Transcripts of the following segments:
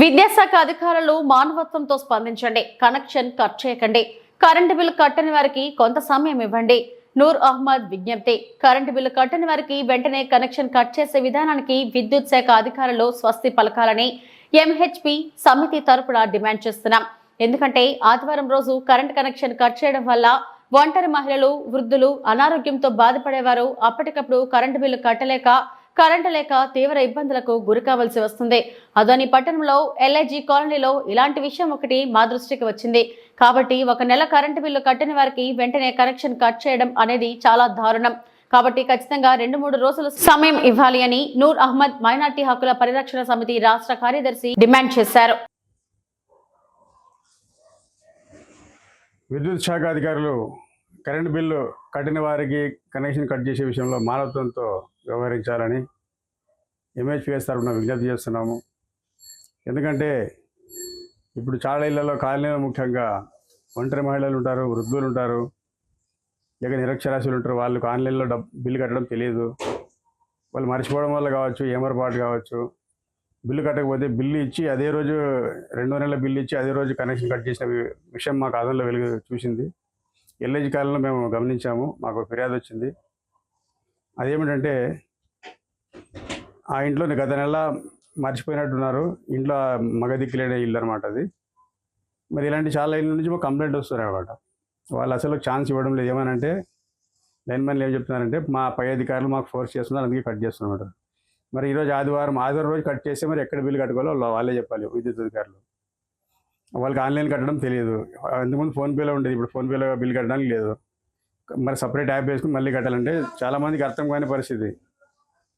విద్యాశాఖ అధికారులు మానవత్వంతో స్పందించండి. కనెక్షన్ కట్ చేయకండి. కరెంటు బిల్లు కట్టని వారికి కొంత సమయం ఇవ్వండి. నూర్ అహ్మద్ విజ్ఞప్తి. కరెంటు బిల్లు కట్టని వారికి వెంటనే కనెక్షన్ కట్ చేసే విధానానికి విద్యుత్ శాఖ అధికారులు స్వస్తి పలకాలని ఎంహెచ్పి సమితి తరపున డిమాండ్ చేస్తున్నాం. ఎందుకంటే ఆదివారం రోజు కరెంట్ కనెక్షన్ కట్ చేయడం వల్ల ఒంటరి మహిళలు, వృద్ధులు, అనారోగ్యంతో బాధపడేవారు అప్పటికప్పుడు కరెంటు బిల్లు కరెంటు లేక తీవ్ర ఇబ్బందులకు గురి కావాల్సి వస్తుంది. అదోని పట్టణంలో ఎల్ఐజీ కాలనీలో ఇలాంటి విషయం ఒకటి మా దృష్టికి వచ్చింది. కాబట్టి ఒక నెల కరెంటు బిల్లు కట్టని వారికి వెంటనే కనెక్షన్ కట్ చేయడం అనేది చాలా దారుణం. కాబట్టి ఖచ్చితంగా 2-3 రోజులు సమయం ఇవ్వాలి అని నూర్ అహ్మద్ మైనార్టీ హక్కుల పరిరక్షణ సమితి రాష్ట్ర కార్యదర్శి డిమాండ్ చేశారు. విద్యుత్ శాఖ అధికారులు కరెంటు బిల్లు కట్టిన వారికి కనెక్షన్ కట్ చేసే విషయంలో మానవత్వంతో వ్యవహరించాలని ఎంహెచ్పిఎస్ తరఫున విజ్ఞప్తి చేస్తున్నాము. ఎందుకంటే ఇప్పుడు చాలా ఇళ్లలో కాలనీలో ముఖ్యంగా ఒంటరి మహిళలు ఉంటారు, వృద్ధులు ఉంటారు, లేక నిరక్షరాస్యులు ఉంటారు. వాళ్ళకు ఆన్లైన్లో బిల్లు కట్టడం తెలియదు. వాళ్ళు మర్చిపోవడం వల్ల కావచ్చు, ఏమరపాటు కావచ్చు. బిల్లు కట్టకపోతే బిల్లు ఇచ్చి అదే రోజు 2 నెలల బిల్లు ఇచ్చి అదే రోజు కనెక్షన్ కట్ చేసిన విషయం మాకు ఆదంలో వెలుగు చూసింది. ఎల్ఐజీ కాలంలో మేము గమనించాము. మాకు ఫిర్యాదు వచ్చింది. అదేమిటంటే ఆ ఇంట్లో గత నెల మర్చిపోయినట్టున్నారు. ఇంట్లో మగ దిక్కులేని ఇల్లు అనమాట అది. మరి ఇలాంటి చాలా ఇళ్ళ నుంచి మాకు కంప్లైంట్ వస్తున్నాయి అనమాట. వాళ్ళు అసలు ఛాన్స్ ఇవ్వడం లేదు. ఏమనంటే లైన్మెన్లు ఏం చెప్తున్నారంటే మా పై అధికారులు మాకు ఫోర్స్ చేస్తున్నారు, అందుకే కట్ చేస్తున్నారు. మరి ఈరోజు ఆదివారం రోజు కట్ చేస్తే మరి ఎక్కడ బిల్లు కట్టుకోవాలో వాళ్ళే చెప్పాలి. విద్యుత్ అధికారులు వాళ్ళకి ఆన్లైన్ కట్టడం తెలియదు. అంతకుముందు ఫోన్పేలో ఉండేది, ఇప్పుడు ఫోన్పేలో బిల్లు కట్టడానికి లేదు. మరి సపరేట్ యాప్ వేసుకుని మళ్ళీ కట్టాలంటే చాలామందికి అర్థం కాని పరిస్థితి.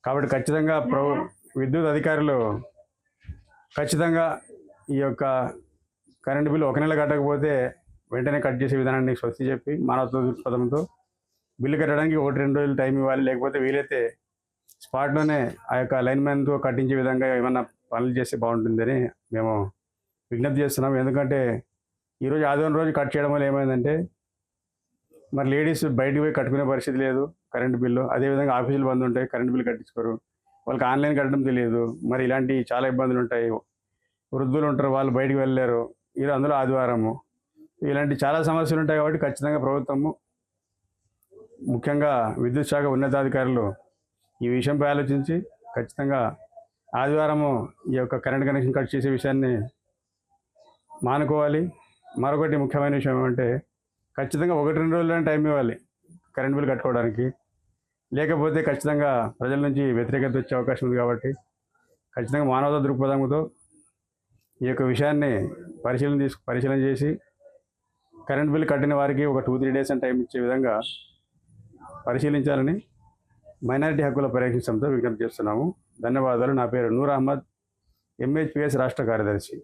కాబట్టి ఖచ్చితంగా విద్యుత్ అధికారులు ఖచ్చితంగా ఈ యొక్క కరెంటు బిల్లు ఒక నెల కట్టకపోతే వెంటనే కట్ చేసే విధానాన్ని స్వస్తి చెప్పి మానవత్వ దృక్పథంతో బిల్లు కట్టడానికి 1-2 రోజులు టైం ఇవ్వాలి. లేకపోతే వీలైతే స్పాట్లోనే ఆ యొక్క లైన్మెన్తో కట్టించే విధంగా ఏమన్నా పనులు చేస్తే బాగుంటుందని మేము విజ్ఞప్తి చేస్తున్నాం. ఎందుకంటే ఈరోజు ఆదివారం రోజు కట్ చేయడం వల్ల ఏమైందంటే మరి లేడీస్ బయటకు పోయి కట్టుకునే పరిస్థితి లేదు కరెంటు బిల్లు. అదేవిధంగా ఆఫీసులు బంద్ ఉంటాయి, కరెంటు బిల్లు కట్టించుకోరు. వాళ్ళకి ఆన్లైన్ కట్టడం తెలియదు. మరి ఇలాంటి చాలా ఇబ్బందులు ఉంటాయి. వృద్ధులు ఉంటారు, వాళ్ళు బయటకు వెళ్ళలేరు. అందులో ఆదివారము ఇలాంటి చాలా సమస్యలు ఉంటాయి. కాబట్టి ఖచ్చితంగా ప్రభుత్వము, ముఖ్యంగా విద్యుత్ శాఖ ఉన్నతాధికారులు ఈ విషయంపై ఆలోచించి ఖచ్చితంగా ఆదివారము ఈ యొక్క కరెంట్ కనెక్షన్ కట్ చేసే విషయాన్ని మానుకోవాలి. మరొకటి ముఖ్యమైన విషయం ఏమంటే ఖచ్చితంగా 1-2 రోజులైనా టైం ఇవ్వాలి కరెంట్ బిల్ కట్టుకోవడానికి. లేకపోతే ఖచ్చితంగా ప్రజల నుంచి వ్యతిరేకత వచ్చే అవకాశం ఉంది. కాబట్టి ఖచ్చితంగా మానవతా దృక్పథంతో ఈ యొక్క విషయాన్ని పరిశీలన చేసి కరెంట్ బిల్ కట్టిన వారికి ఒక 2-3 డేస్ అని టైం ఇచ్చే విధంగా పరిశీలించాలని మైనారిటీ హక్కుల పరిరక్షణ సమితితో విజ్ఞప్తి చేస్తున్నాము. ధన్యవాదాలు. నా పేరు నూర్ అహ్మద్, ఎంహెచ్పిఎస్ రాష్ట్ర కార్యదర్శి.